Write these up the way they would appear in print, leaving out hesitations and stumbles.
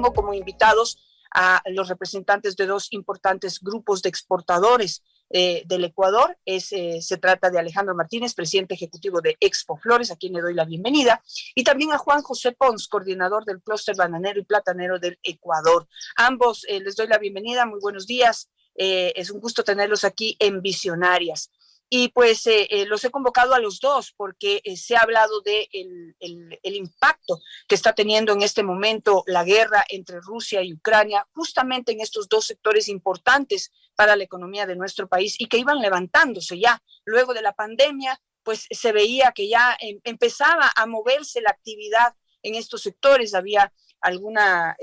tengo como invitados a los representantes de dos importantes grupos de exportadores del Ecuador. Se trata de Alejandro Martínez, presidente ejecutivo de Expo Flores, a quien le doy la bienvenida, y también a Juan José Pons, coordinador del clúster bananero y platanero del Ecuador. Ambos les doy la bienvenida, muy buenos días. Es un gusto tenerlos aquí en Visionarias. Y pues los he convocado a los dos porque se ha hablado de el impacto que está teniendo en este momento la guerra entre Rusia y Ucrania, justamente en estos dos sectores importantes para la economía de nuestro país y que iban levantándose ya. Luego de la pandemia, pues se veía que ya empezaba a moverse la actividad en estos sectores, había alguna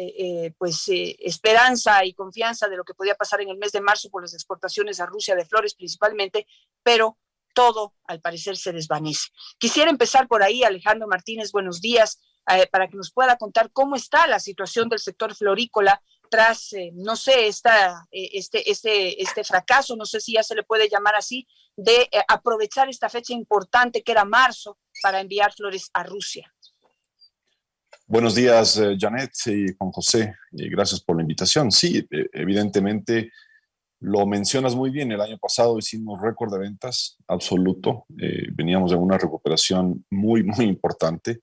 esperanza y confianza de lo que podía pasar en el mes de marzo por las exportaciones a Rusia de flores principalmente, pero todo al parecer se desvanece. Quisiera empezar por ahí, Alejandro Martínez, buenos días, para que nos pueda contar cómo está la situación del sector florícola tras, no sé, este fracaso, no sé si ya se le puede llamar así, de aprovechar esta fecha importante que era marzo para enviar flores a Rusia. Buenos días, Janet y Juan José, y gracias por la invitación. Sí, evidentemente lo mencionas muy bien. El año pasado hicimos récord de ventas absoluto. Veníamos de una recuperación muy importante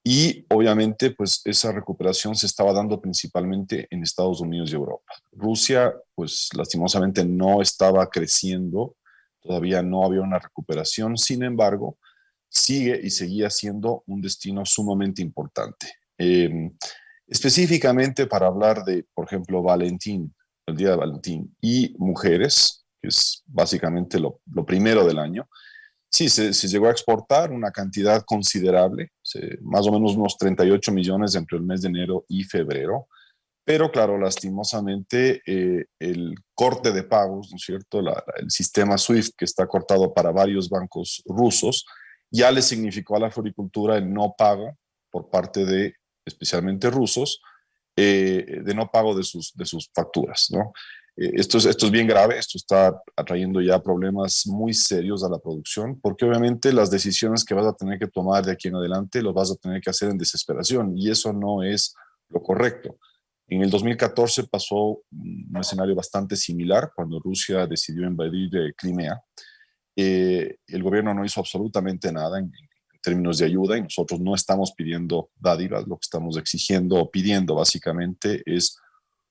y obviamente pues esa recuperación se estaba dando principalmente en Estados Unidos y Europa. Rusia pues lastimosamente no estaba creciendo, todavía no había una recuperación. Sin embargo, sigue y seguía siendo un destino sumamente importante. Específicamente para hablar de, por ejemplo, Valentín, el Día de Valentín, y mujeres, que es básicamente lo primero del año, sí, se llegó a exportar una cantidad considerable, más o menos unos 38 millones entre el mes de enero y febrero, pero claro, lastimosamente el corte de pagos, ¿no es cierto? El sistema SWIFT que está cortado para varios bancos rusos, ya le significó a la floricultura el no pago por parte de, especialmente rusos, de no pago de sus facturas, ¿no? Esto es bien grave, esto está atrayendo ya problemas muy serios a la producción, porque obviamente las decisiones que vas a tener que tomar de aquí en adelante los vas a tener que hacer en desesperación, y eso no es lo correcto. En el 2014 pasó un escenario bastante similar cuando Rusia decidió invadir Crimea. El gobierno no hizo absolutamente nada en términos de ayuda y nosotros no estamos pidiendo dádivas, lo que estamos exigiendo o pidiendo básicamente es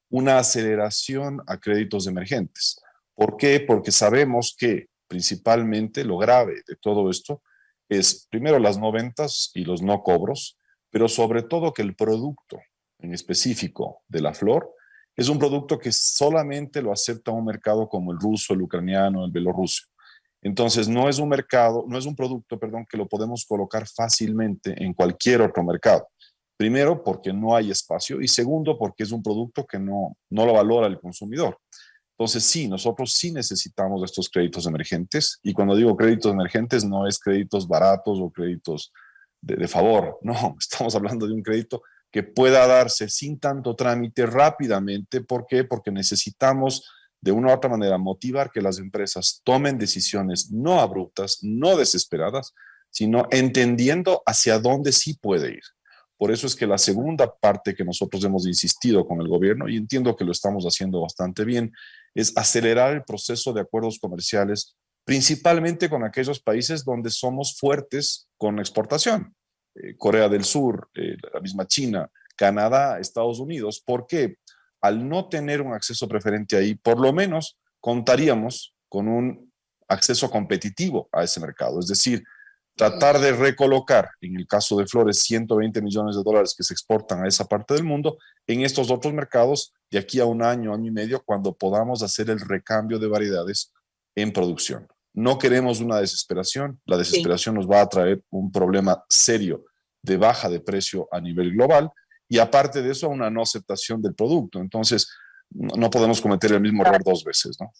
una aceleración a créditos emergentes. ¿Por qué? Porque sabemos que principalmente lo grave de todo esto es primero las no ventas y los no cobros, pero sobre todo que el producto en específico de la flor es un producto que solamente lo acepta un mercado como el ruso, el ucraniano, el bielorruso. Entonces no es un mercado, no es un producto, perdón, que lo podemos colocar fácilmente en cualquier otro mercado. Primero, porque no hay espacio, y segundo, porque es un producto que no lo valora el consumidor. Entonces sí, nosotros sí necesitamos estos créditos emergentes, y cuando digo créditos emergentes no es créditos baratos o créditos de favor, no, estamos hablando de un crédito que pueda darse sin tanto trámite rápidamente. ¿Por qué? Porque necesitamos de una u otra manera motivar que las empresas tomen decisiones no abruptas, no desesperadas, sino entendiendo hacia dónde sí puede ir. Por eso es que la segunda parte que nosotros hemos insistido con el gobierno, y entiendo que lo estamos haciendo bastante bien, es acelerar el proceso de acuerdos comerciales, principalmente con aquellos países donde somos fuertes con exportación. Corea del Sur, la misma China, Canadá, Estados Unidos. ¿Por qué? Al no tener un acceso preferente ahí, por lo menos contaríamos con un acceso competitivo a ese mercado. Es decir, tratar de recolocar, en el caso de flores, 120 millones de dólares que se exportan a esa parte del mundo, en estos otros mercados de aquí a un año, año y medio, cuando podamos hacer el recambio de variedades en producción. No queremos una desesperación. La desesperación nos va a traer un problema serio de baja de precio a nivel global, y aparte de eso, una no aceptación del producto. Entonces, no podemos cometer el mismo error dos veces, ¿no?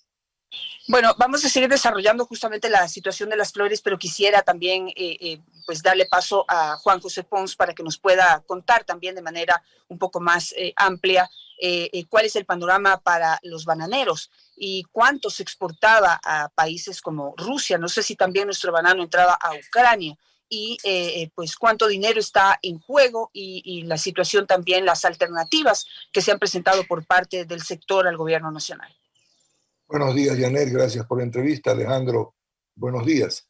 Bueno, vamos a seguir desarrollando justamente la situación de las flores, pero quisiera también pues darle paso a Juan José Pons para que nos pueda contar también de manera un poco más amplia cuál es el panorama para los bananeros y cuánto se exportaba a países como Rusia. No sé si también nuestro banano entraba a Ucrania y pues cuánto dinero está en juego y la situación también, las alternativas que se han presentado por parte del sector al gobierno nacional. Buenos días, Janet. Gracias por la entrevista. Alejandro, buenos días.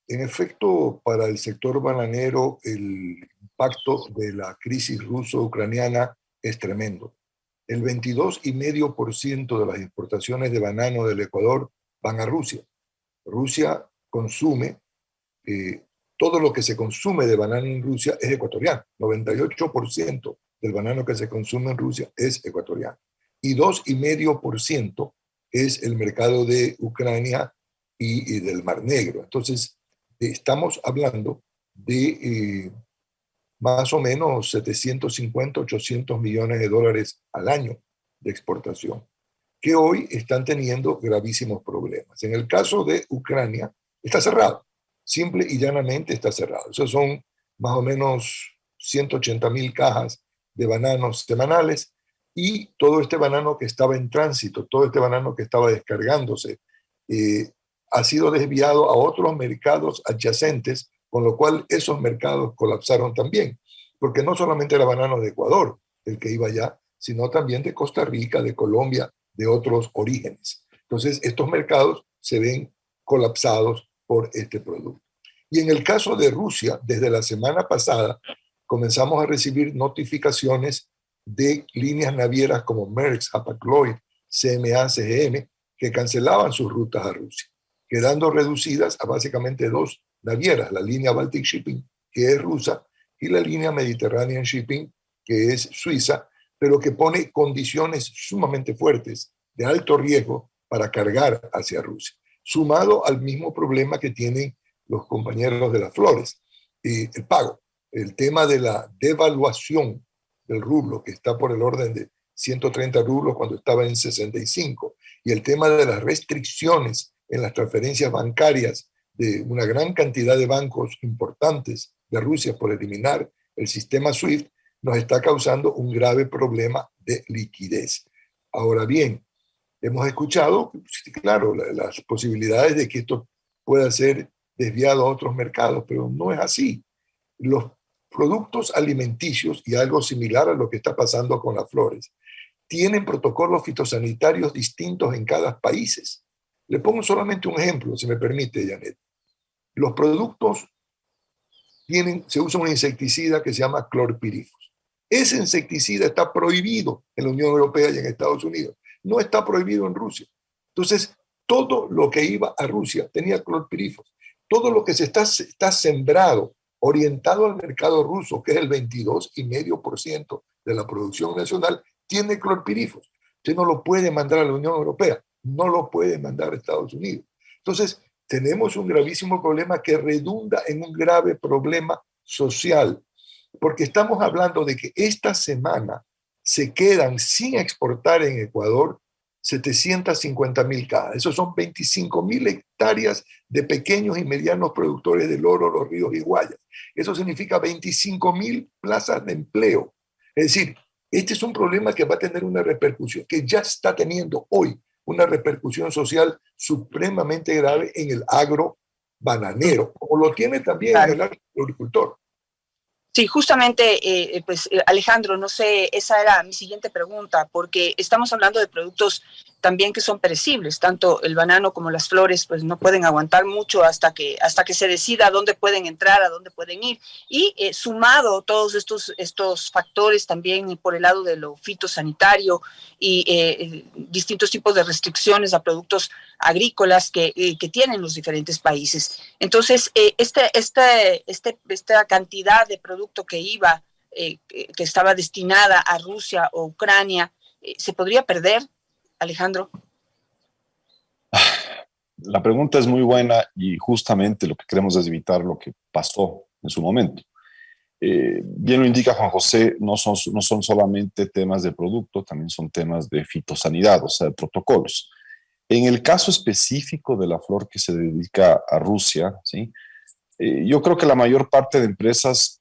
En efecto, para el sector bananero, el impacto de la crisis ruso-ucraniana es tremendo. El 22,5% de las exportaciones de banano del Ecuador van a Rusia. Rusia consume, todo lo que se consume de banano en Rusia es ecuatoriano. 98% del banano que se consume en Rusia es ecuatoriano. Y 2,5% es el mercado de Ucrania y del Mar Negro. Entonces, estamos hablando de más o menos 750, 800 millones de dólares al año de exportación, que hoy están teniendo gravísimos problemas. En el caso de Ucrania, está cerrado. Simple y llanamente está cerrado. Esos son más o menos 180,000 cajas de bananos semanales y todo este banano que estaba en tránsito, todo este banano que estaba descargándose, ha sido desviado a otros mercados adyacentes, con lo cual esos mercados colapsaron también, porque no solamente era banano de Ecuador el que iba allá, sino también de Costa Rica, de Colombia, de otros orígenes. Entonces, estos mercados se ven colapsados por este producto. Y en el caso de Rusia, desde la semana pasada, comenzamos a recibir notificaciones de líneas navieras como Maersk, Hapag-Lloyd, CMA, CGM, que cancelaban sus rutas a Rusia, quedando reducidas a básicamente dos navieras, la línea Baltic Shipping, que es rusa, y la línea Mediterranean Shipping, que es suiza, pero que pone condiciones sumamente fuertes, de alto riesgo, para cargar hacia Rusia, sumado al mismo problema que tienen los compañeros de las flores, el pago, el tema de la devaluación del rublo, que está por el orden de 130 rublos cuando estaba en 65, y el tema de las restricciones en las transferencias bancarias de una gran cantidad de bancos importantes de Rusia por eliminar el sistema SWIFT, nos está causando un grave problema de liquidez. Ahora bien, hemos escuchado, claro, las posibilidades de que esto pueda ser desviado a otros mercados, pero no es así. Los productos alimenticios, y algo similar a lo que está pasando con las flores, tienen protocolos fitosanitarios distintos en cada país. Le pongo solamente un ejemplo, si me permite, Janet. Los productos se usa un insecticida que se llama clorpirifos. Ese insecticida está prohibido en la Unión Europea y en Estados Unidos. No está prohibido en Rusia. Entonces, todo lo que iba a Rusia tenía clorpirifos. Todo lo que está sembrado, orientado al mercado ruso, que es el 22,5% de la producción nacional, tiene clorpirifos. Usted no lo puede mandar a la Unión Europea, no lo puede mandar a Estados Unidos. Entonces, tenemos un gravísimo problema que redunda en un grave problema social, porque estamos hablando de que esta semana se quedan sin exportar en Ecuador 750,000 cajas. Esos son 25,000 hectáreas de pequeños y medianos productores del oro, los ríos y guayas. Eso significa 25,000 plazas de empleo. Es decir, este es un problema que va a tener una repercusión, que ya está teniendo hoy una repercusión social supremamente grave en el agro bananero, como lo tiene también en el agricultor. Sí, justamente, Alejandro, no sé, esa era mi siguiente pregunta, porque estamos hablando de productos también que son perecibles, tanto el banano como las flores, pues no pueden aguantar mucho hasta que se decida a dónde pueden entrar, a dónde pueden ir. Y sumado todos estos factores también por el lado de lo fitosanitario y distintos tipos de restricciones a productos agrícolas que tienen los diferentes países. Entonces, esta cantidad de producto que iba, que estaba destinada a Rusia o Ucrania, ¿se podría perder, Alejandro? La pregunta es muy buena y justamente lo que queremos es evitar lo que pasó en su momento. Bien lo indica Juan José, no son solamente temas de producto, también son temas de fitosanidad, o sea, de protocolos. En el caso específico de la flor que se dedica a Rusia, ¿sí? Yo creo que la mayor parte de empresas,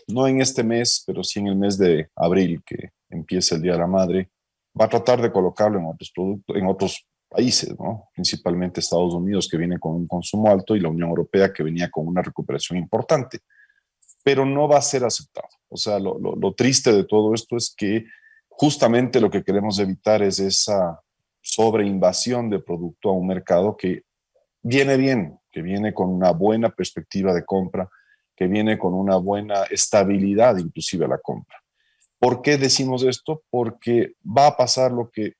no en este mes, pero sí en el mes de abril, que empieza el Día de la Madre, va a tratar de colocarlo en otros productos, en otros países, ¿no? Principalmente Estados Unidos, que viene con un consumo alto, y la Unión Europea, que venía con una recuperación importante. Pero no va a ser aceptado. O sea, lo triste de todo esto es que justamente lo que queremos evitar es esa sobreinvasión de producto a un mercado que viene bien, que viene con una buena perspectiva de compra, que viene con una buena estabilidad inclusive a la compra. ¿Por qué decimos esto? Porque va a pasar lo que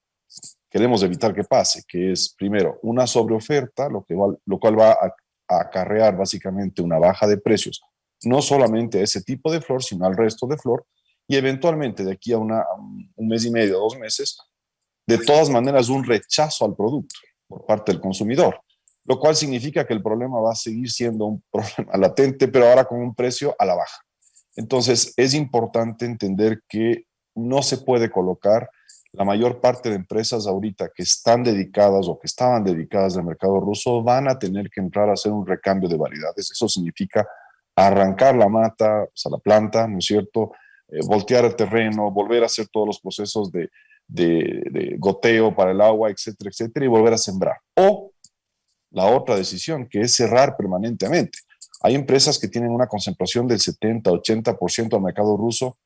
queremos evitar que pase, que es, primero, una sobreoferta, lo cual va a acarrear básicamente una baja de precios, no solamente a ese tipo de flor, sino al resto de flor, y eventualmente de aquí a un mes y medio, 2 meses, de todas maneras un rechazo al producto por parte del consumidor, lo cual significa que el problema va a seguir siendo un problema latente, pero ahora con un precio a la baja. Entonces, es importante entender que no se puede colocar la mayor parte de empresas ahorita que están dedicadas o que estaban dedicadas al mercado ruso van a tener que entrar a hacer un recambio de variedades. Eso significa arrancar la mata, o sea, la planta, ¿no es cierto? Voltear el terreno, volver a hacer todos los procesos de goteo para el agua, etcétera, etcétera, y volver a sembrar. O la otra decisión, que es cerrar permanentemente. Hay empresas que tienen una concentración del 70-80% al mercado ruso.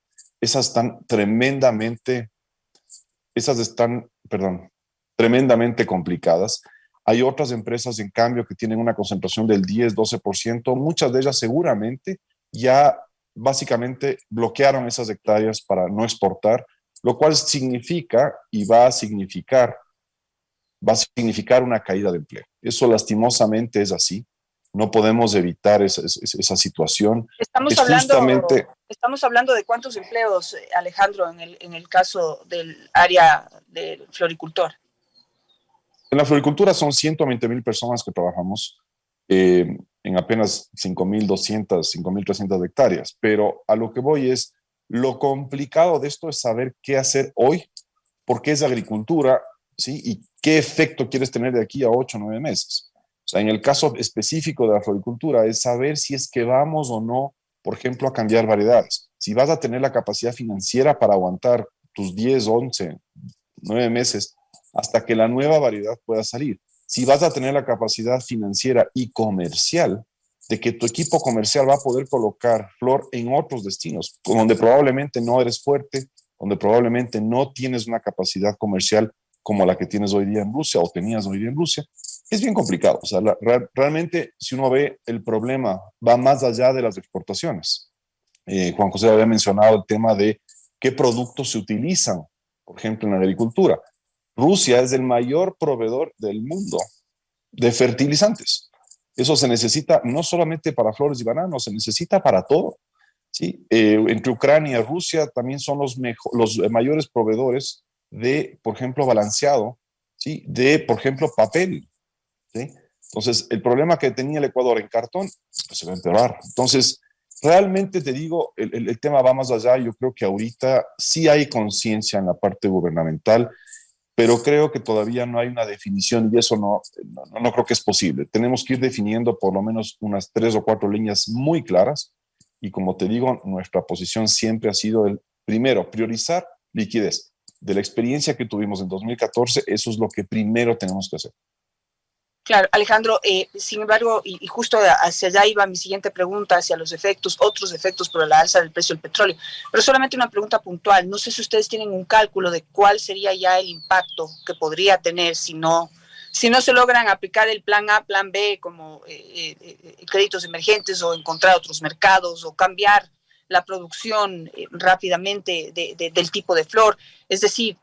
Tremendamente complicadas. Hay otras empresas, en cambio, que tienen una concentración del 10-12%. Muchas de ellas seguramente ya básicamente bloquearon esas hectáreas para no exportar, lo cual significa y va a significar una caída de empleo. Eso lastimosamente es así. No podemos evitar esa situación. Estamos Es hablando, justamente estamos hablando de cuántos empleos, Alejandro, en el caso del área del floricultor. en la floricultura son 120,000 personas que trabajamos en apenas 5,200, 5,300 hectáreas. Pero a lo que voy es, lo complicado de esto es saber qué hacer hoy, porque es agricultura, ¿sí? Y qué efecto quieres tener de aquí a 8 o 9 meses. O sea, en el caso específico de la floricultura es saber si es que vamos o no, por ejemplo, a cambiar variedades. Si vas a tener la capacidad financiera para aguantar tus 10, 11, 9 meses hasta que la nueva variedad pueda salir. Si vas a tener la capacidad financiera y comercial de que tu equipo comercial va a poder colocar flor en otros destinos, donde probablemente no eres fuerte, donde probablemente no tienes una capacidad comercial como la que tienes hoy día en Rusia o tenías hoy día en Rusia, es bien complicado. O sea, realmente, si uno ve, el problema va más allá de las exportaciones. Juan José había mencionado el tema de qué productos se utilizan, por ejemplo, en la agricultura. Rusia es el mayor proveedor del mundo de fertilizantes. Eso se necesita no solamente para flores y bananos, se necesita para todo. ¿Sí? Entre Ucrania y Rusia también son los mayores proveedores de, por ejemplo, balanceado, ¿sí? De, por ejemplo, papel. ¿Sí? Entonces, el problema que tenía el Ecuador en cartón, pues se va a empeorar. Entonces, realmente te digo, el tema va más allá. Yo creo que ahorita sí hay conciencia en la parte gubernamental, pero creo que todavía no hay una definición y eso no creo que es posible. Tenemos que ir definiendo por lo menos unas 3 o 4 líneas muy claras y, como te digo, nuestra posición siempre ha sido el primero, priorizar liquidez. De la experiencia que tuvimos en 2014, eso es lo que primero tenemos que hacer. Claro, Alejandro, sin embargo, y justo hacia allá iba mi siguiente pregunta, hacia los efectos, otros efectos por la alza del precio del petróleo, pero solamente una pregunta puntual. No sé si ustedes tienen un cálculo de cuál sería ya el impacto que podría tener si no se logran aplicar el plan A, plan B, como créditos emergentes o encontrar otros mercados o cambiar la producción rápidamente del tipo de flor. Es decir,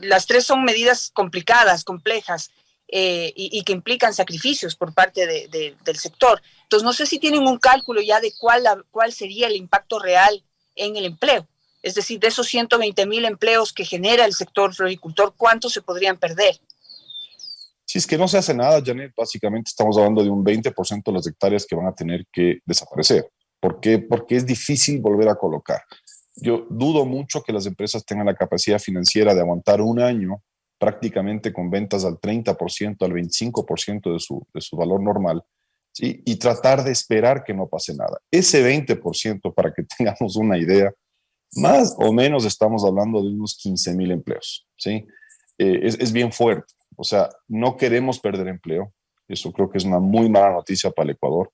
las tres son medidas complicadas, complejas, y que implican sacrificios por parte del sector. Entonces, no sé si tienen un cálculo ya de cuál sería el impacto real en el empleo. Es decir, de esos 120,000 empleos que genera el sector floricultor, ¿cuántos se podrían perder? Si es que no se hace nada, Janet, básicamente estamos hablando de un 20% de las hectáreas que van a tener que desaparecer. ¿Por qué? Porque es difícil volver a colocar. Yo dudo mucho que las empresas tengan la capacidad financiera de aguantar un año prácticamente con ventas al 30%, al 25% de su valor normal, ¿sí? Y tratar de esperar que no pase nada. Ese 20%, para que tengamos una idea, más o menos estamos hablando de unos 15,000 empleos, ¿sí? es bien fuerte. O sea, no queremos perder empleo. Eso creo que es una muy mala noticia para el Ecuador.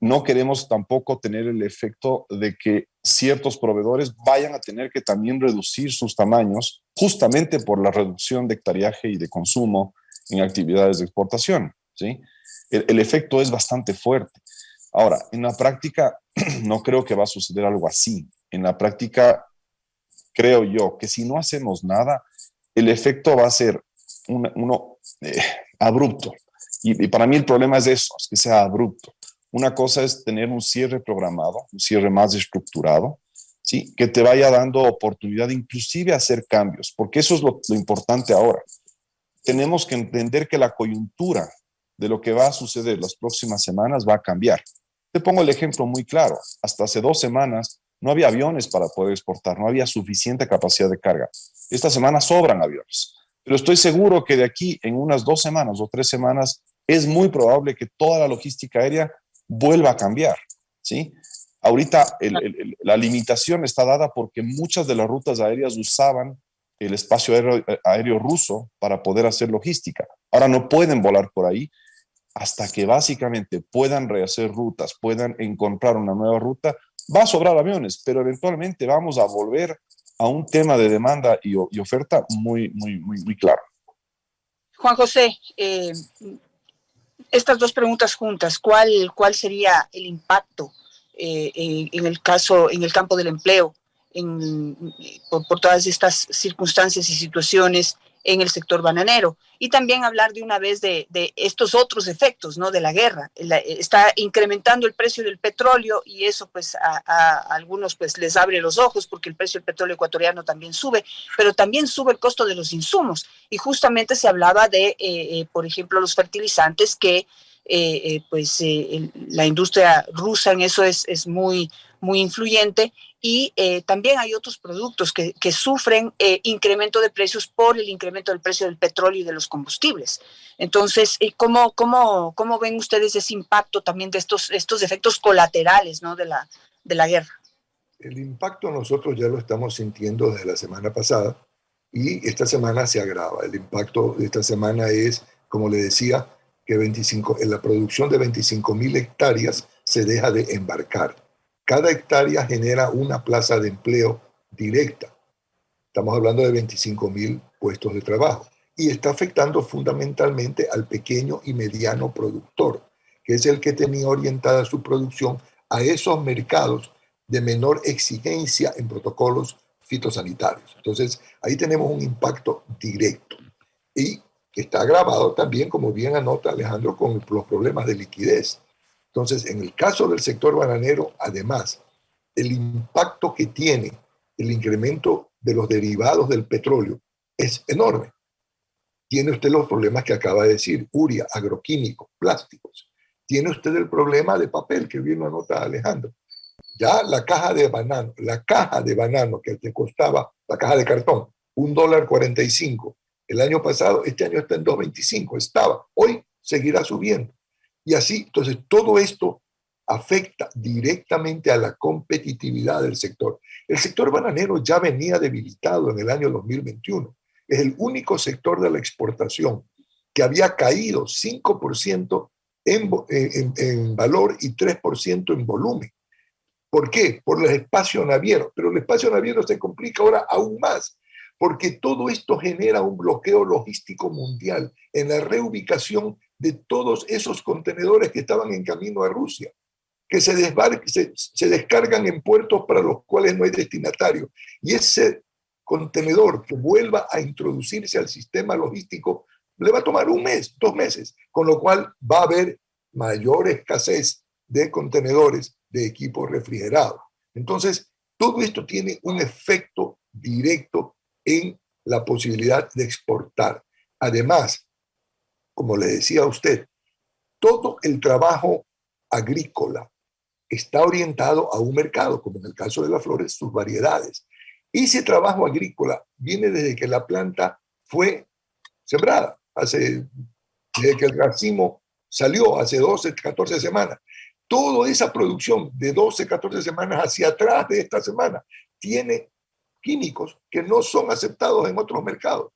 No queremos tampoco tener el efecto de que ciertos proveedores vayan a tener que también reducir sus tamaños justamente por la reducción de hectareaje y de consumo en actividades de exportación, ¿sí? El efecto es bastante fuerte. Ahora, en la práctica no creo que va a suceder algo así. En la práctica creo yo que si no hacemos nada, el efecto va a ser uno abrupto. Y para mí el problema es eso, es que sea abrupto. Una cosa es tener un cierre programado, un cierre más estructurado, ¿sí? Que te vaya dando oportunidad inclusive a hacer cambios, porque eso es lo importante ahora. Tenemos que entender que la coyuntura de lo que va a suceder las próximas semanas va a cambiar. Te pongo el ejemplo muy claro. Hasta hace 2 semanas no había aviones para poder exportar, no había suficiente capacidad de carga. Esta semana sobran aviones, pero estoy seguro que de aquí en unas 2 semanas o 3 semanas es muy probable que toda la logística aérea vuelva a cambiar, ¿sí? Ahorita la limitación está dada porque muchas de las rutas aéreas usaban el espacio aéreo ruso para poder hacer logística. Ahora no pueden volar por ahí hasta que básicamente puedan rehacer rutas, puedan encontrar una nueva ruta. Va a sobrar aviones, pero eventualmente vamos a volver a un tema de demanda y oferta muy claro. Juan José, estas dos preguntas juntas, ¿cuál sería el impacto en el campo del empleo, por todas estas circunstancias y situaciones en el sector bananero? Y también hablar de una vez de estos otros efectos, ¿no? De la guerra. Está incrementando el precio del petróleo y eso pues a algunos pues les abre los ojos porque el precio del petróleo ecuatoriano también sube, pero también sube el costo de los insumos. Y justamente se hablaba de, por ejemplo, los fertilizantes que la industria rusa en eso es muy influyente, y también hay otros productos que sufren incremento de precios por el incremento del precio del petróleo y de los combustibles. Entonces, ¿cómo ven ustedes ese impacto también de estos efectos colaterales, ¿no? de la guerra? El impacto nosotros ya lo estamos sintiendo desde la semana pasada y esta semana se agrava. El impacto de esta semana es, como le decía, que en la producción de 25.000 hectáreas se deja de embarcar. Cada hectárea genera una plaza de empleo directa. Estamos hablando de 25.000 puestos de trabajo. Y está afectando fundamentalmente al pequeño y mediano productor, que es el que tenía orientada su producción a esos mercados de menor exigencia en protocolos fitosanitarios. Entonces, ahí tenemos un impacto directo. Y que está agravado también, como bien anota Alejandro, con los problemas de liquidez. Entonces, en el caso del sector bananero, además, el impacto que tiene el incremento de los derivados del petróleo es enorme. Tiene usted los problemas que acaba de decir, urea, agroquímicos, plásticos. Tiene usted el problema de papel, que bien lo anota Alejandro. Ya la caja de banano que te costaba, la caja de cartón, $1.45 el año pasado, este año está en 2.25, estaba, hoy seguirá subiendo. Y así, entonces, todo esto afecta directamente a la competitividad del sector. El sector bananero ya venía debilitado en el año 2021. Es el único sector de la exportación que había caído 5% en valor y 3% en volumen. ¿Por qué? Por el espacio naviero. Pero el espacio naviero se complica ahora aún más, porque todo esto genera un bloqueo logístico mundial en la reubicación de todos esos contenedores que estaban en camino a Rusia, que se descargan en puertos para los cuales no hay destinatario. Y ese contenedor que vuelva a introducirse al sistema logístico le va a tomar 1 mes, 2 meses, con lo cual va a haber mayor escasez de contenedores de equipo refrigerado. Entonces, todo esto tiene un efecto directo en la posibilidad de exportar. Además, como le decía a usted, todo el trabajo agrícola está orientado a un mercado, como en el caso de las flores, sus variedades. Ese trabajo agrícola viene desde que la planta fue sembrada, desde que el racimo salió hace 12, 14 semanas. Toda esa producción de 12, 14 semanas hacia atrás de esta semana tiene químicos que no son aceptados en otros mercados.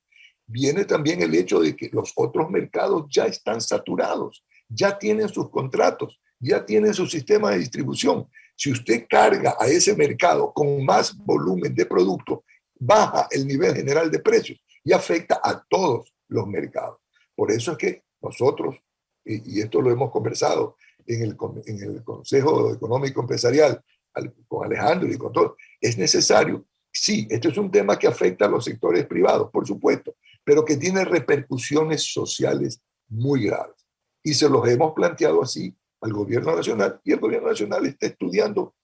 viene también el hecho de que los otros mercados ya están saturados, ya tienen sus contratos, ya tienen su sistema de distribución. Si usted carga a ese mercado con más volumen de producto, baja el nivel general de precios y afecta a todos los mercados. Por eso es que nosotros, y esto lo hemos conversado en el Consejo Económico Empresarial con Alejandro y con todos, es necesario, sí, esto es un tema que afecta a los sectores privados, por supuesto, pero que tiene repercusiones sociales muy graves. Y se los hemos planteado así al gobierno nacional, y el gobierno nacional está estudiando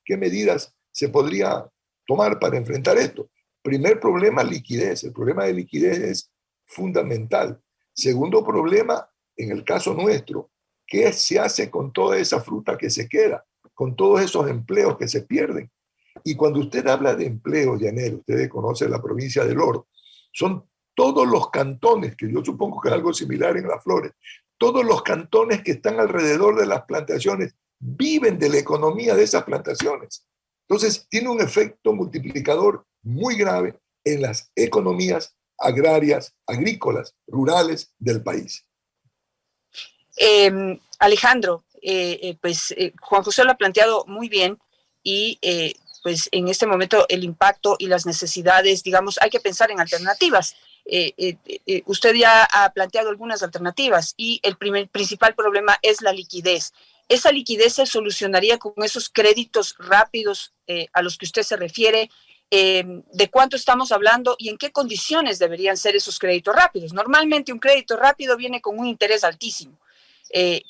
qué medidas se podría tomar para enfrentar esto. Primer problema, liquidez. El problema de liquidez es fundamental. Segundo problema, en el caso nuestro, ¿qué se hace con toda esa fruta que se queda? Con todos esos empleos que se pierden. Y cuando usted habla de empleo, Yanel, usted conoce la provincia del Oro, son todos los cantones, que yo supongo que es algo similar en Las Flores, todos los cantones que están alrededor de las plantaciones viven de la economía de esas plantaciones. Entonces, tiene un efecto multiplicador muy grave en las economías agrarias, agrícolas, rurales del país. Alejandro, Juan José lo ha planteado muy bien y pues en este momento el impacto y las necesidades, digamos, hay que pensar en alternativas. Usted ya ha planteado algunas alternativas y el principal problema es la liquidez. Esa liquidez se solucionaría con esos créditos rápidos a los que usted se refiere. ¿De cuánto estamos hablando y en qué condiciones deberían ser esos créditos rápidos? Normalmente un crédito rápido viene con un interés altísimo.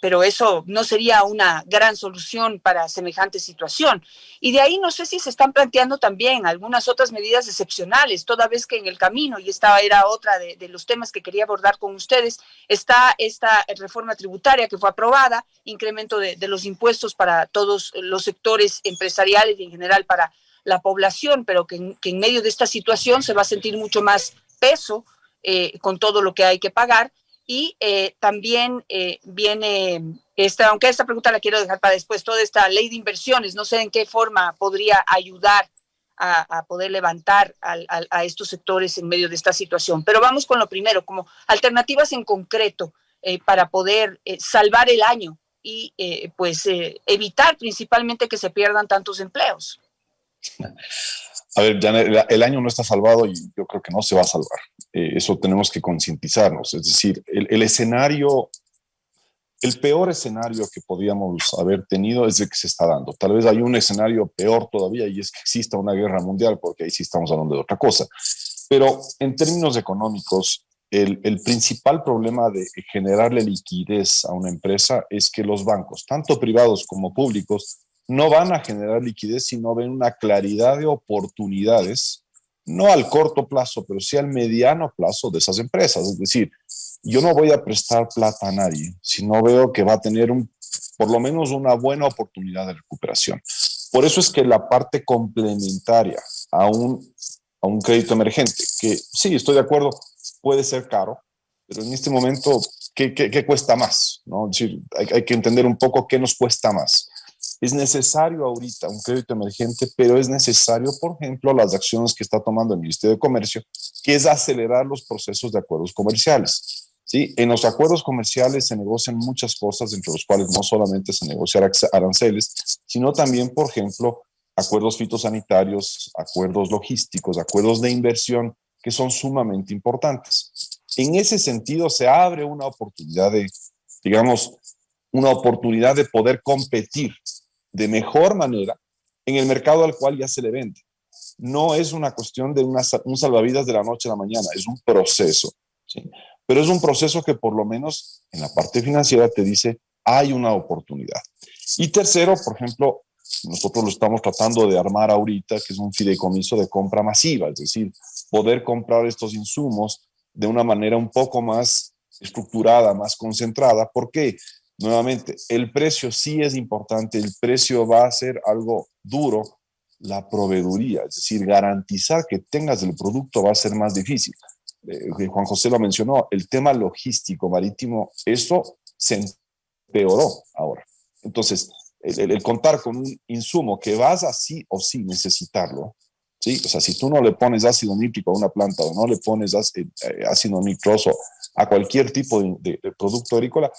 Pero eso no sería una gran solución para semejante situación. Y de ahí no sé si se están planteando también algunas otras medidas excepcionales, toda vez que en el camino, y esta era otra de los temas que quería abordar con ustedes, está esta reforma tributaria que fue aprobada, incremento de los impuestos para todos los sectores empresariales y en general para la población, pero que en medio de esta situación se va a sentir mucho más peso con todo lo que hay que pagar. Y también viene, aunque esta pregunta la quiero dejar para después, toda esta ley de inversiones, no sé en qué forma podría ayudar a poder levantar a estos sectores en medio de esta situación. Pero vamos con lo primero, como alternativas en concreto para poder salvar el año y evitar principalmente que se pierdan tantos empleos. A ver, Janet, el año no está salvado y yo creo que no se va a salvar. Eso tenemos que concientizarnos. Es decir, el escenario, el peor escenario que podíamos haber tenido es el que se está dando. Tal vez hay un escenario peor todavía y es que exista una guerra mundial, porque ahí sí estamos hablando de otra cosa. Pero en términos económicos, el principal problema de generarle liquidez a una empresa es que los bancos, tanto privados como públicos, no van a generar liquidez si no ven una claridad de oportunidades, no al corto plazo, pero sí al mediano plazo de esas empresas. Es decir, yo no voy a prestar plata a nadie si no veo que va a tener por lo menos una buena oportunidad de recuperación. Por eso es que la parte complementaria a un crédito emergente, que sí, estoy de acuerdo, puede ser caro, pero en este momento, ¿qué cuesta más? ¿No? Es decir, hay que entender un poco qué nos cuesta más. Es necesario ahorita un crédito emergente, pero es necesario, por ejemplo, las acciones que está tomando el Ministerio de Comercio, que es acelerar los procesos de acuerdos comerciales. ¿Sí? En los acuerdos comerciales se negocian muchas cosas, entre los cuales no solamente se negocian aranceles, sino también, por ejemplo, acuerdos fitosanitarios, acuerdos logísticos, acuerdos de inversión, que son sumamente importantes. En ese sentido, se abre una oportunidad de poder competir de mejor manera en el mercado al cual ya se le vende. No es una cuestión de un salvavidas de la noche a la mañana, es un proceso, ¿sí? Pero es un proceso que por lo menos en la parte financiera te dice, hay una oportunidad. Y tercero, por ejemplo, nosotros lo estamos tratando de armar ahorita, que es un fideicomiso de compra masiva, es decir, poder comprar estos insumos de una manera un poco más estructurada, más concentrada. ¿Por qué? Nuevamente, el precio sí es importante, el precio va a ser algo duro, la proveeduría, es decir, garantizar que tengas el producto va a ser más difícil. Juan José lo mencionó, el tema logístico marítimo, eso se empeoró ahora. Entonces, el contar con un insumo que vas a sí o sí necesitarlo, ¿sí? O sea, si tú no le pones ácido nítrico a una planta o no le pones ácido nitroso a cualquier tipo de producto agrícola,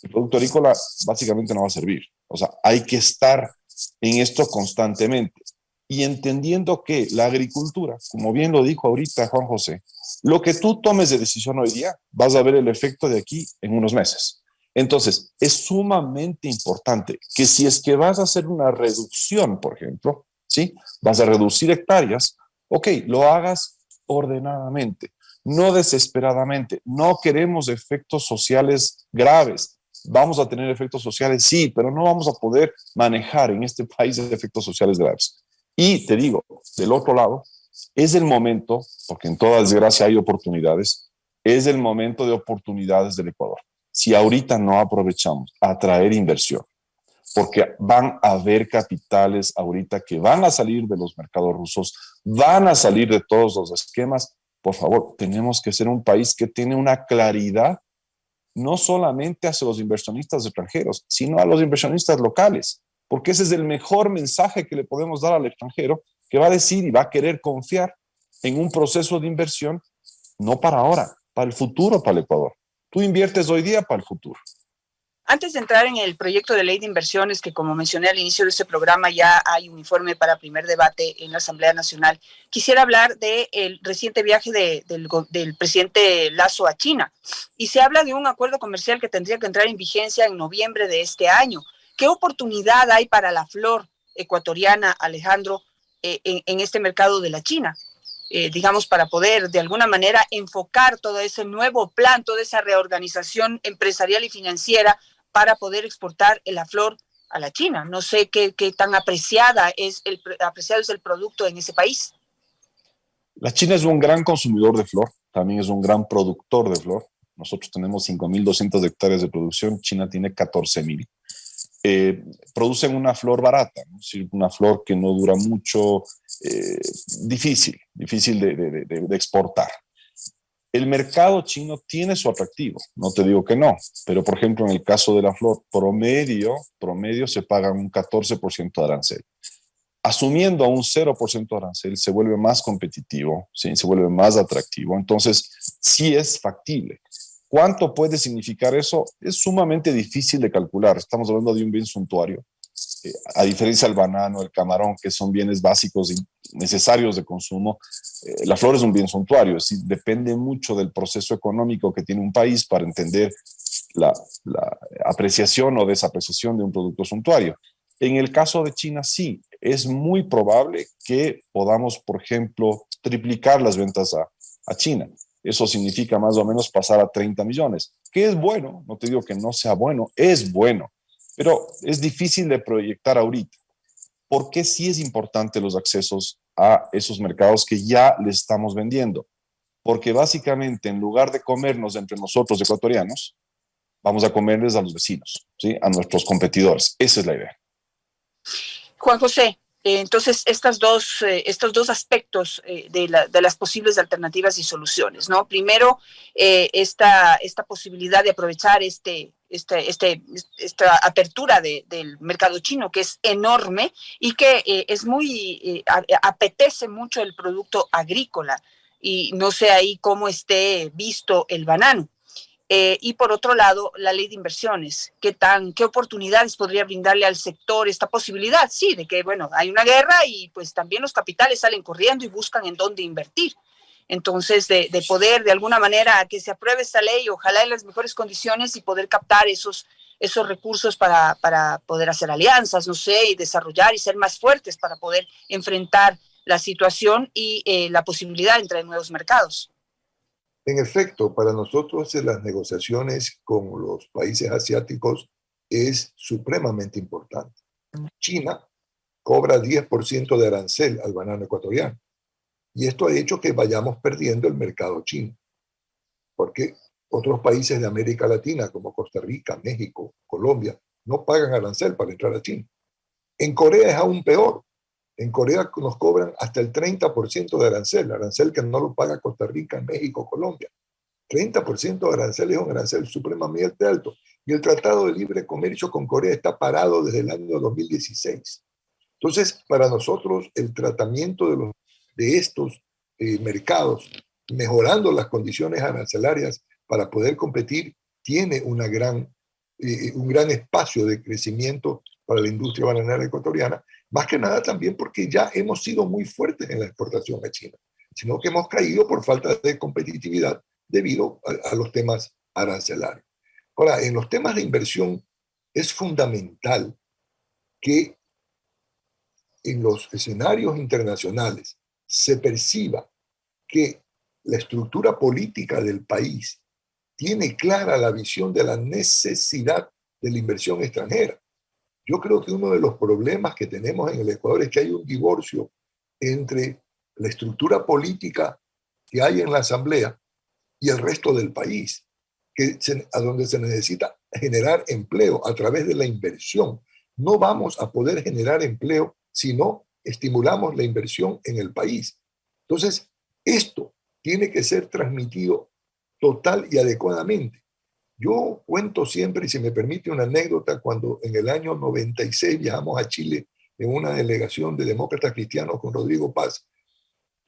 el producto agrícola básicamente no va a servir. O sea, hay que estar en esto constantemente y entendiendo que la agricultura, como bien lo dijo ahorita Juan José, lo que tú tomes de decisión hoy día, vas a ver el efecto de aquí en unos meses. Entonces, es sumamente importante que si es que vas a hacer una reducción, por ejemplo, ¿sí? Vas a reducir hectáreas, ok, lo hagas ordenadamente, no desesperadamente. No queremos efectos sociales graves. Vamos a tener efectos sociales, sí, pero no vamos a poder manejar en este país efectos sociales graves. Y te digo, del otro lado, es el momento, porque en toda desgracia hay oportunidades, es el momento de oportunidades del Ecuador. Si ahorita no aprovechamos a atraer inversión, porque van a haber capitales ahorita que van a salir de los mercados rusos, van a salir de todos los esquemas. Por favor, tenemos que ser un país que tiene una claridad, no solamente hacia los inversionistas extranjeros, sino a los inversionistas locales, porque ese es el mejor mensaje que le podemos dar al extranjero, que va a decir y va a querer confiar en un proceso de inversión, no para ahora, para el futuro, para el Ecuador. Tú inviertes hoy día para el futuro. Antes de entrar en el proyecto de ley de inversiones, que como mencioné al inicio de este programa, ya hay un informe para primer debate en la Asamblea Nacional, quisiera hablar del reciente viaje del presidente Lasso a China. Y se habla de un acuerdo comercial que tendría que entrar en vigencia en noviembre de este año. ¿Qué oportunidad hay para la flor ecuatoriana, Alejandro, en este mercado de la China? Digamos, para poder de alguna manera enfocar todo ese nuevo plan, toda esa reorganización empresarial y financiera para poder exportar la flor a la China. No sé qué tan apreciado es el producto en ese país. La China es un gran consumidor de flor, también es un gran productor de flor. Nosotros tenemos 5.200 hectáreas de producción, China tiene 14.000. Producen una flor barata, ¿no? Sí, una flor que no dura mucho, difícil de exportar. El mercado chino tiene su atractivo, no te digo que no, pero por ejemplo en el caso de la flor, promedio se paga un 14% de arancel. Asumiendo a un 0% de arancel, se vuelve más competitivo, ¿sí? Se vuelve más atractivo. Entonces, sí es factible. ¿Cuánto puede significar eso? Es sumamente difícil de calcular. Estamos hablando de un bien suntuario. A diferencia del banano, el camarón, que son bienes básicos y necesarios de consumo, la flor es un bien suntuario. Es decir, depende mucho del proceso económico que tiene un país para entender la apreciación o desapreciación de un producto suntuario. En el caso de China, sí, es muy probable que podamos, por ejemplo, triplicar las ventas a China. Eso significa más o menos pasar a 30 millones, que es bueno, no te digo que no sea bueno, es bueno, pero es difícil de proyectar ahorita. ¿Por qué sí es importante los accesos a esos mercados que ya les estamos vendiendo? Porque básicamente en lugar de comernos entre nosotros ecuatorianos, vamos a comerles a los vecinos, ¿sí? A nuestros competidores. Esa es la idea. Juan José, entonces estos dos aspectos de las posibles alternativas y soluciones, ¿no? Primero, esta posibilidad de aprovechar esta apertura del mercado chino, que es enorme y que es muy, apetece mucho el producto agrícola, y no sé ahí cómo esté visto el banano. Y por otro lado, la ley de inversiones. ¿Qué oportunidades podría brindarle al sector esta posibilidad? Sí, de que, bueno, hay una guerra y pues también los capitales salen corriendo y buscan en dónde invertir. Entonces, de poder de alguna manera que se apruebe esta ley, ojalá en las mejores condiciones, y poder captar esos recursos para poder hacer alianzas, no sé, y desarrollar y ser más fuertes para poder enfrentar la situación y la posibilidad de entrar en nuevos mercados. En efecto, para nosotros las negociaciones con los países asiáticos es supremamente importante. China cobra 10% de arancel al banano ecuatoriano y esto ha hecho que vayamos perdiendo el mercado chino, porque otros países de América Latina como Costa Rica, México, Colombia no pagan arancel para entrar a China. En Corea es aún peor. En Corea nos cobran hasta el 30% de arancel que no lo paga Costa Rica, México, Colombia. 30% de arancel es un arancel supremamente alto. Y el Tratado de Libre Comercio con Corea está parado desde el año 2016. Entonces, para nosotros, el tratamiento de los de estos mercados, mejorando las condiciones arancelarias para poder competir, tiene un gran espacio de crecimiento para la industria bananera ecuatoriana, más que nada también porque ya hemos sido muy fuertes en la exportación a China, sino que hemos caído por falta de competitividad debido a los temas arancelarios. Ahora, en los temas de inversión es fundamental que en los escenarios internacionales se perciba que la estructura política del país tiene clara la visión de la necesidad de la inversión extranjera. Yo creo que uno de los problemas que tenemos en el Ecuador es que hay un divorcio entre la estructura política que hay en la Asamblea y el resto del país, a donde se necesita generar empleo a través de la inversión. No vamos a poder generar empleo si no estimulamos la inversión en el país. Entonces, esto tiene que ser transmitido total y adecuadamente. Yo cuento siempre, y si me permite una anécdota, cuando en el año 96 viajamos a Chile en una delegación de demócratas cristianos con Rodrigo Paz,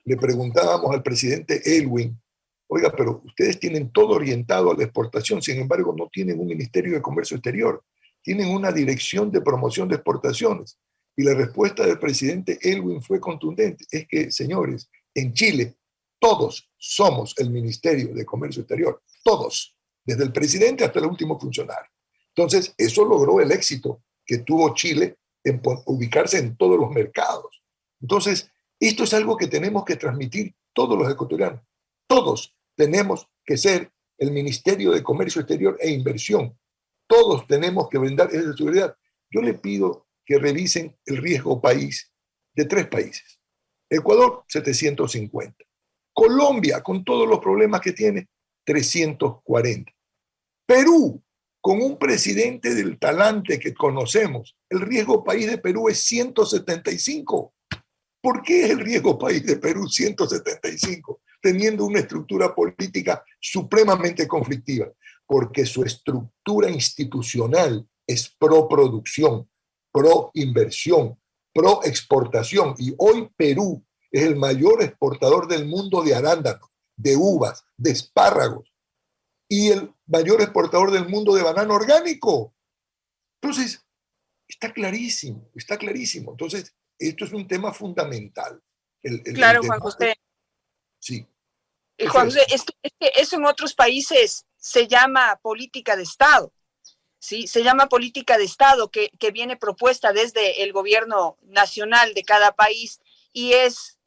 le preguntábamos al presidente Elwin, oiga, pero ustedes tienen todo orientado a la exportación, sin embargo no tienen un Ministerio de Comercio Exterior, tienen una dirección de promoción de exportaciones. Y la respuesta del presidente Elwin fue contundente, es que, señores, en Chile todos somos el Ministerio de Comercio Exterior, todos, desde el presidente hasta el último funcionario. Entonces, eso logró el éxito que tuvo Chile en ubicarse en todos los mercados. Entonces, esto es algo que tenemos que transmitir todos los ecuatorianos. Todos tenemos que ser el Ministerio de Comercio Exterior e Inversión. Todos tenemos que brindar esa seguridad. Yo le pido que revisen el riesgo país de 3 países. Ecuador, 750. Colombia, con todos los problemas que tiene, 340. Perú, con un presidente del talante que conocemos, el riesgo país de Perú es 175. ¿Por qué es el riesgo país de Perú 175? Teniendo una estructura política supremamente conflictiva, porque su estructura institucional es pro producción, pro inversión, pro exportación. Y hoy Perú es el mayor exportador del mundo de arándanos, de uvas, de espárragos, y el mayor exportador del mundo de banano orgánico. Entonces, está clarísimo, está clarísimo. Entonces, esto es un tema fundamental. Claro, Juan José. Sí. Juan José, es que eso en otros países se llama política de Estado. ¿Sí? Se llama política de Estado que viene propuesta desde el gobierno nacional de cada país y es,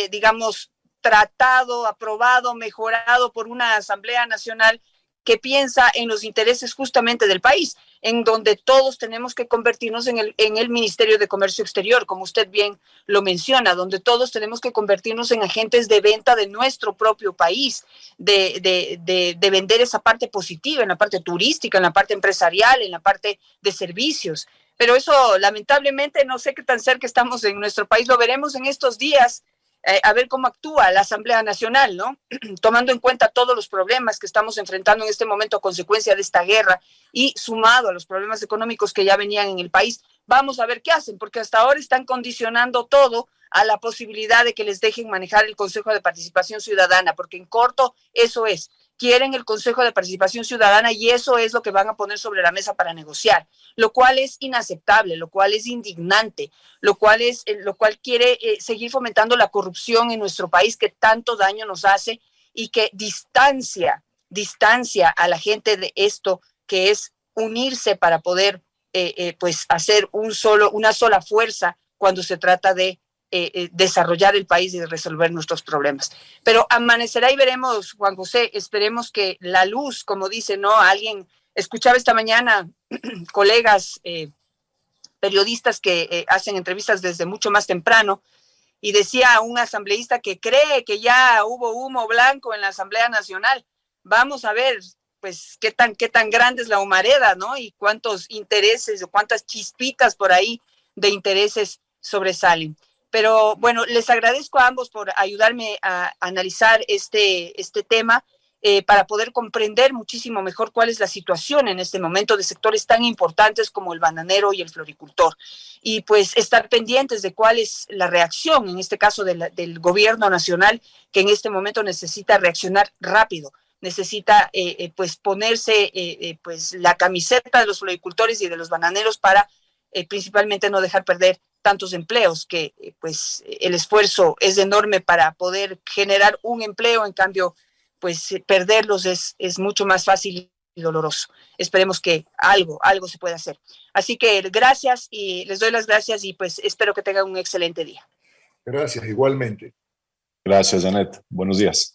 digamos, tratado, aprobado, mejorado por una Asamblea Nacional que piensa en los intereses justamente del país, en donde todos tenemos que convertirnos en el Ministerio de Comercio Exterior, como usted bien lo menciona, donde todos tenemos que convertirnos en agentes de venta de nuestro propio país, de vender esa parte positiva, en la parte turística, en la parte empresarial, en la parte de servicios. Pero eso, lamentablemente, no sé qué tan cerca estamos en nuestro país, lo veremos en estos días, a ver cómo actúa la Asamblea Nacional, ¿no? Tomando en cuenta todos los problemas que estamos enfrentando en este momento a consecuencia de esta guerra y sumado a los problemas económicos que ya venían en el país, vamos a ver qué hacen, porque hasta ahora están condicionando todo a la posibilidad de que les dejen manejar el Consejo de Participación Ciudadana, porque en corto eso es, quieren el Consejo de Participación Ciudadana y eso es lo que van a poner sobre la mesa para negociar, lo cual es inaceptable, lo cual es indignante, lo cual quiere seguir fomentando la corrupción en nuestro país que tanto daño nos hace y que distancia a la gente de esto que es unirse para poder pues hacer una sola fuerza cuando se trata de desarrollar el país y de resolver nuestros problemas. Pero amanecerá y veremos, Juan José, esperemos que la luz, como dice, ¿no? Alguien, escuchaba esta mañana colegas periodistas que hacen entrevistas desde mucho más temprano, y decía un asambleísta que cree que ya hubo humo blanco en la Asamblea Nacional. Vamos a ver, pues, qué tan grande es la humareda, ¿no? Y cuántos intereses o cuántas chispitas por ahí de intereses sobresalen. Pero bueno, les agradezco a ambos por ayudarme a analizar este tema. para poder comprender muchísimo mejor cuál es la situación en este momento de sectores tan importantes como el bananero y el floricultor. Y pues estar pendientes de cuál es la reacción, en este caso del gobierno nacional, que en este momento necesita reaccionar rápido, necesita pues ponerse pues la camiseta de los floricultores y de los bananeros para principalmente no dejar perder tantos empleos, que pues el esfuerzo es enorme para poder generar un empleo, en cambio pues perderlos es mucho más fácil y doloroso. Esperemos que algo se pueda hacer. Así que gracias y les doy las gracias y pues espero que tengan un excelente día. Gracias, igualmente. Gracias, Janet. Buenos días.